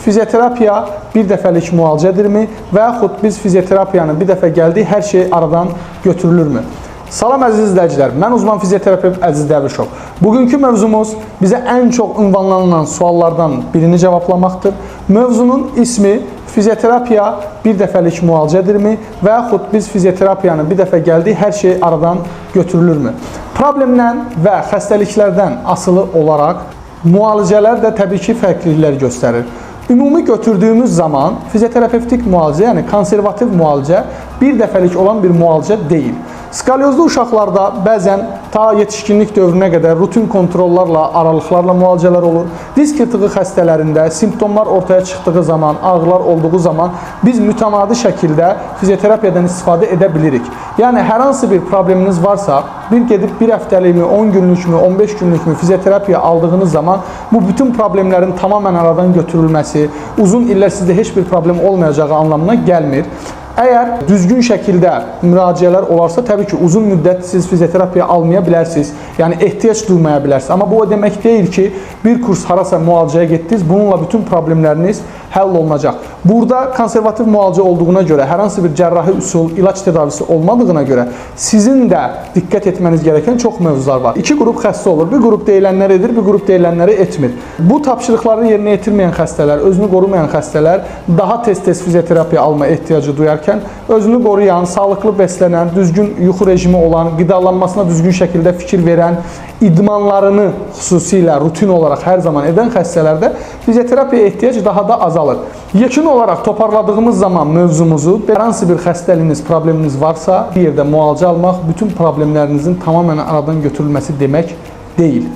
fizioterapiya bir dəfəlik müalicədirmi və yaxud biz fizioterapiyanın bir dəfə gəldiyi hər şey aradan götürülürmü? Salam əziz izləyicilər, mən uzman fizioterapevt Əziz Dəvişov. Bugünkü mövzumuz bizə ən çox ünvanlanan suallardan birini cavablamaqdır. Mövzunun ismi fizioterapiya bir dəfəlik müalicədirmi və yaxud biz fizioterapiyanın bir dəfə gəldiyi hər şey aradan götürülürmü? Problemdən və xəstəliklərdən asılı olaraq müalicələr də təbii ki, fərqliliklər göstərir. Ümumi götürdüyümüz zaman fizioterapevtik müalicə, yəni konservativ müalicə bir dəfəlik olan bir müalicə deyil. Skalyozlu uşaqlarda bəzən ta yetişkinlik dövrünə qədər rutin kontrollarla, aralıqlarla müalicələr olur. Disk yırtığı xəstələrində simptomlar ortaya çıxdığı zaman, ağrılar olduğu zaman biz mütəmadi şəkildə fizioterapiyadan istifadə edə bilirik. Yəni, hər hansı bir probleminiz varsa, bir gedib bir həftəlikmi, 10 günlükmü, 15 günlükmü fizioterapiya aldığınız zaman bu bütün problemlərin tamamən aradan götürülməsi, uzun illər sizdə heç bir problem olmayacağı anlamına gəlmir. Əgər düzgün şəkildə müraciələr olarsa, təbii ki, uzun müddət siz fizioterapiya almaya bilərsiniz. Yəni, ehtiyac duymaya bilərsiniz. Amma bu o demək deyil ki, bir kurs harasa müalicəyə getdiniz, bununla bütün problemləriniz həll olunacaq. Burada konservativ müalicə olduğuna görə, hər hansı bir cərrahi üsul, ilaç tedavisi olmadığına görə sizin də diqqət etməniz gerəkən çox mövzular var. İki qrup xəstə olur. Bir qrup deyilənləri edir, bir qrup deyilənləri etmir. Bu tapşırıqları yerinə yetirməyən xəstələr, özünü qorumayan xəstələr daha tez-tez fizioterapiya almaya ehtiyacı duyarkən, özünü qoruyan, sağlıqlı beslənən, düzgün yuxu rejimi olan, qidalanmasına düzgün şəkildə fikir verən, idmanlarını xüsusilə rutin olaraq hər zaman edən xəstələrdə fizioterapiya ehtiyacı daha da azalır. Yekun olaraq toparladığımız zaman mövzumuzu, hər hansı bir xəstəliyiniz, probleminiz varsa, bir yerdə müalicə almaq bütün problemlərinizin tamamən aradan götürülməsi demək deyil.